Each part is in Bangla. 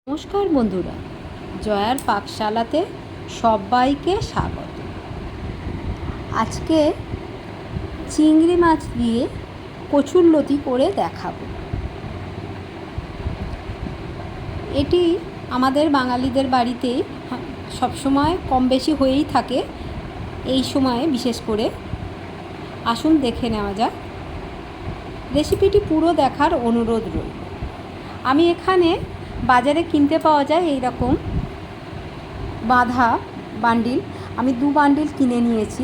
নমস্কার বন্ধুরা, জয়ার পাকশালাতে সবাইকে স্বাগত। আজকে চিংড়ি মাছ দিয়ে কচুরলতি করে দেখাবো। এটি আমাদের বাঙালিদের বাড়িতে সবসময় কম বেশি হয়েই থাকে, এই সময়ে বিশেষ করে। আসুন দেখে নেওয়া যাক। রেসিপিটি পুরো দেখার অনুরোধ রইল। আমি এখানে বাজারে কিনতে পাওয়া যায় এই রকম বাঁধা বান্ডিল, আমি 2 বান্ডিল কিনে নিয়েছি।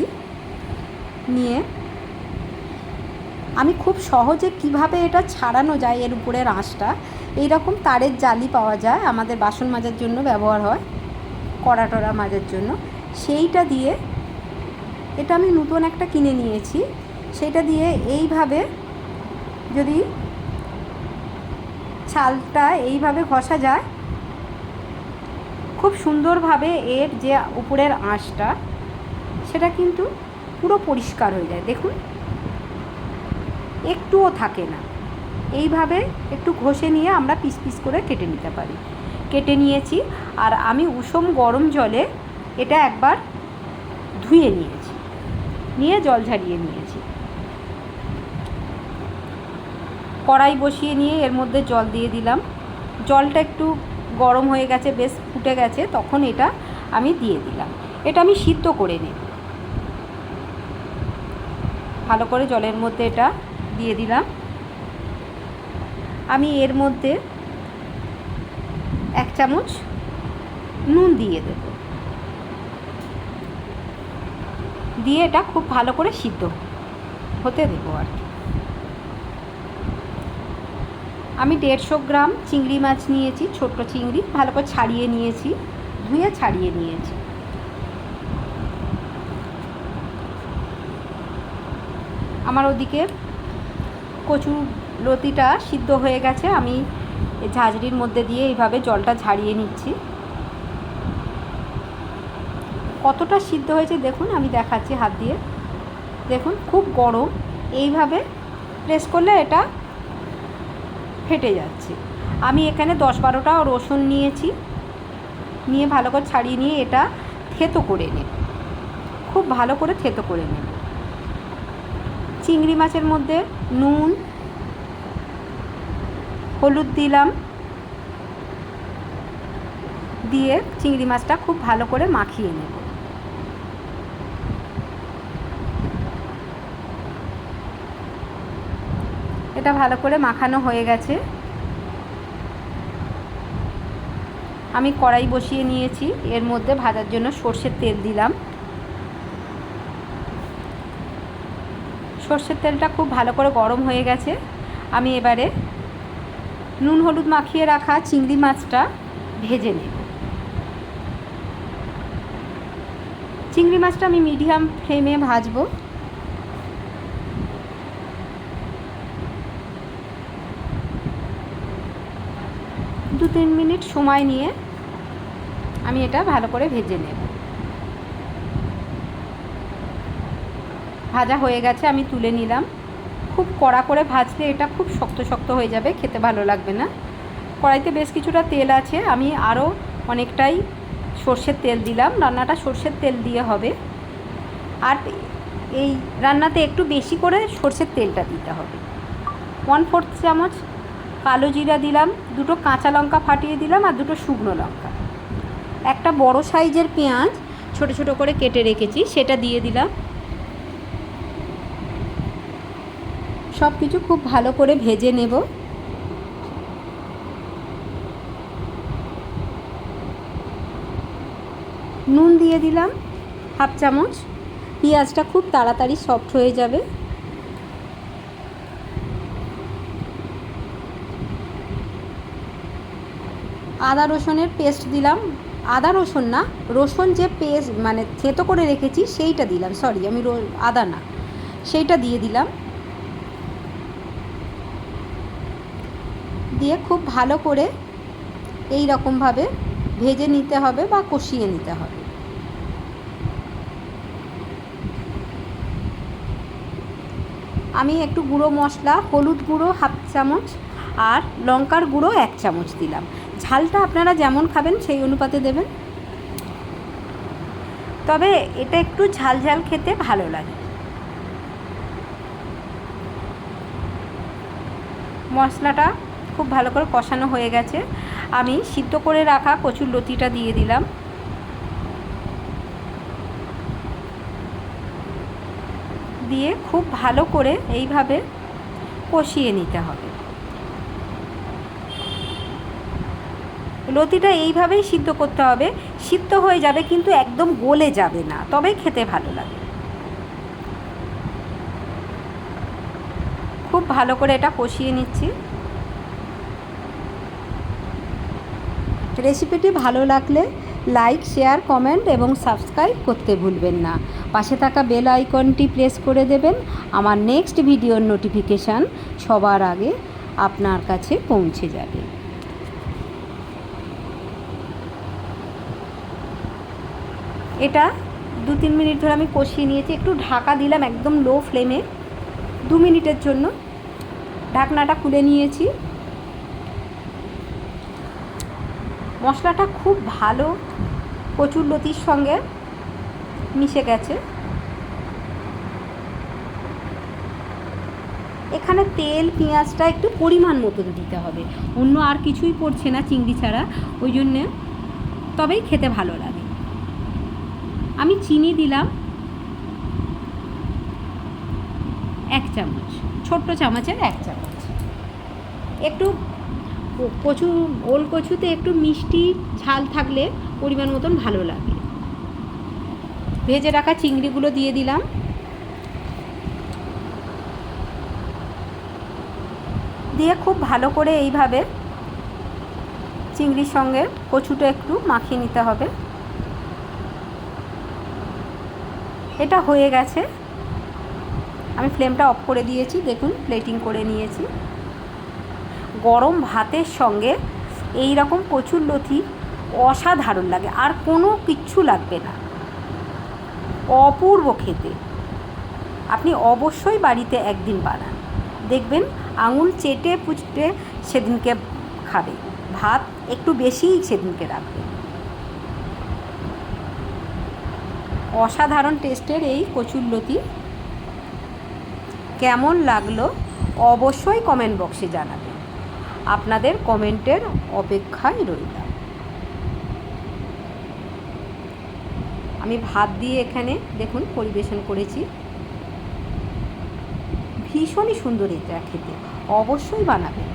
নিয়ে আমি খুব সহজে কিভাবে এটা ছাড়ানো যায় এর উপরের আঁশটা, এই রকম তারের জালি পাওয়া যায়, আমাদের বাসন মাজার জন্য ব্যবহার হয়, কড়া টড়া মাজার জন্য। সেইটা দিয়ে, এটা আমি নতুন একটা কিনে নিয়েছি, সেইটা দিয়ে এইভাবে যদি ছালটা এইভাবে ঘষা যায়, খুব সুন্দরভাবে এর যে উপরের আঁশটা সেটা কিন্তু পুরো পরিষ্কার হয়ে যায়। দেখুন, একটুও থাকে না। এইভাবে একটু ঘষে নিয়ে আমরা পিস পিস করে কেটে নিতে পারি। কেটে নিয়েছি, আর আমি উষম গরম জলে এটা একবার ধুয়ে নিয়েছি, নিয়ে জল ঝারিয়ে নিয়েছি। কড়াই বসিয়ে নিয়ে এর মধ্যে জল দিয়ে দিলাম। জলটা একটু গরম হয়ে গেছে, বেশ ফুটে গেছে, তখন এটা আমি দিয়ে দিলাম। এটা আমি সিদ্ধ করে নেব। ভালো করে জলের মধ্যে এটা দিয়ে দিলাম। আমি এর মধ্যে 1 চামচ নুন দিয়ে দেব, দিয়ে এটা খুব ভালো করে সিদ্ধ হতে দেবো আর কি। আমি 150 গ্রাম চিংড়ি মাছ নিয়েছি, ছোট্ট চিংড়ি, ভালো করে ছাড়িয়ে নিয়েছি, ধুয়ে ছাড়িয়ে নিয়েছি। আমার ওদিকে কচুরলতিটা সিদ্ধ হয়ে গেছে, আমি ঝাঁঝরির মধ্যে দিয়ে এইভাবে জলটা ঝারিয়ে নিচ্ছি। কতটা সিদ্ধ হয়েছে দেখুন, আমি দেখাচ্ছি হাত দিয়ে। দেখুন, খুব গরম, এইভাবে প্রেস করলে এটা ফেটে যাচ্ছে। আমি এখানে 10-12টা রসুন নিয়েছি, নিয়ে ভালো করে ছাড়িয়ে নিয়ে এটা থেতো করে নেব, খুব ভালো করে থেতো করে নেব। চিংড়ি মাছের মধ্যে নুন হলুদ দিলাম, দিয়ে চিংড়ি মাছটা খুব ভালো করে মাখিয়ে নেব। এটা ভালো করে মাখানো হয়ে গেছে। আমি কড়াই বসিয়ে নিয়েছি, এর মধ্যে ভাজার জন্য সর্ষের তেল দিলাম। সর্ষের তেলটা খুব ভালো করে গরম হয়ে গেছে। আমি এবারে নুন হলুদ মাখিয়ে রাখা চিংড়ি মাছটা ভেজে নেব। চিংড়ি মাছটা আমি মিডিয়াম ফ্লেমে ভাজবো। দু 3 মিনিট সময় নিয়ে আমি এটা ভালো করে ভেজে নেব। ভাজা হয়ে গেছে, আমি তুলে নিলাম। খুব কড়া করে ভাজলে এটা খুব শক্ত শক্ত হয়ে যাবে, খেতে ভালো লাগবে না। কড়াইতে বেশ কিছুটা তেল আছে, আমি আরও অনেকটাই সর্ষের তেল দিলাম। রান্নাটা সর্ষের তেল দিয়ে হবে, আর এই রান্নাতে একটু বেশি করে সর্ষের তেলটা দিতে হবে। 1/4 চামচ কালো জিরা দিলাম, 2টো কাঁচা লঙ্কা ফাটিয়ে দিলাম, আর 2টো শুকনো লঙ্কা। একটা বড় সাইজের পেঁয়াজ ছোট ছোট করে কেটে রেখেছি, সেটা দিয়ে দিলাম। সব কিছু খুব ভালো করে ভেজে নেব। নুন দিয়ে দিলাম 1/2 চামচ। পেঁয়াজটা খুব তাড়াতাড়ি সফট হয়ে যাবে। আদা রসুনের পেস্ট দিলাম। আদা রসুন না, রসুন যে পেস্ট মানে থেতো করে রেখেছি সেইটা দিলাম, সরি, আমি আদা না, সেইটা দিয়ে দিলাম। দিয়ে খুব ভালো করে এই রকমভাবে ভেজে নিতে হবে বা কষিয়ে নিতে হবে। আমি একটু গুঁড়ো মশলা, হলুদ গুঁড়ো 1/2 চামচ আর লঙ্কার গুঁড়ো 1 চামচ দিলাম, ঝালটা আপনারা যেমন খাবেন সেই অনুপাতে দেবেন, তবে এটা একটু ঝাল ঝাল খেতে ভালো লাগে। মশলাটা খুব ভালো করে কষানো হয়ে গেছে। আমি সিদ্ধ করে রাখা কচুর লতিটা দিয়ে দিলাম। দিয়ে খুব ভালো করে এইভাবে কষিয়ে নিতে হবে। লতিটা এইভাবেই সিদ্ধ করতে হবে, সিদ্ধ হয়ে যাবে কিন্তু একদম গলে যাবে না, তবেই খেতে ভালো লাগে। খুব ভালো করে এটা কষিয়ে নিচ্ছি। রেসিপিটি ভালো লাগলে লাইক, শেয়ার, কমেন্ট এবং সাবস্ক্রাইব করতে ভুলবেন না। পাশে থাকা বেল আইকনটি প্রেস করে দেবেন। আমার নেক্সট ভিডিওর নোটিফিকেশান সবার আগে আপনার কাছে পৌঁছে যাবে। এটা 2-3 মিনিট ধরে আমি কষিয়ে নিয়েছি। একটু ঢাকা দিলাম একদম লো ফ্লেমে 2 মিনিটের জন্য। ঢাকনাটা খুলে নিয়েছি। মশলাটা খুব ভালো কচুর লতির সঙ্গে মিশে গেছে। এখানে তেল পেঁয়াজটা একটু পরিমাণ মতো দিতে হবে, অন্য আর কিছুই পড়ছে না চিংড়ি ছাড়া, ওই জন্যে তবেই খেতে ভালো লাগে। আমি চিনি দিলাম 1 চামচ, ছোট্ট চামচের 1 চামচ। একটু ওল কচুতে একটু মিষ্টি ঝাল থাকলে পরিমাণ মতন ভালো লাগে। ভেজে রাখা চিংড়িগুলো দিয়ে দিলাম। দিয়ে খুব ভালো করে এইভাবে চিংড়ির সঙ্গে কচুটা একটু মাখিয়ে নিতে হবে। এটা হয়ে গেছে। আমি ফ্লেমটা অফ করে দিয়েছি। দেখুন প্লেটিং করে নিয়েছি। গরম ভাতের সঙ্গে এই রকম কচুর লতি অসাধারণ লাগে, আর কোনো কিচ্ছু লাগবে না, অপূর্ব খেতে। আপনি অবশ্যই বাড়িতে একদিন বানান, দেখবেন আঙুল চেটে পুচটে সেদিনকে খাবে। ভাত একটু বেশিই সেদিনকে রাখবে। অসাধারণ টেস্টের এই কচুর লতি কেমন লাগলো অবশ্যই কমেন্ট বক্সে জানাবেন। আপনাদের কমেন্টের অপেক্ষায় রইলাম। আমি ভাত দিয়ে এখানে দেখুন পরিবেশন করেছি। ভীষণই সুন্দর এটা খেতে, অবশ্যই বানাবেন।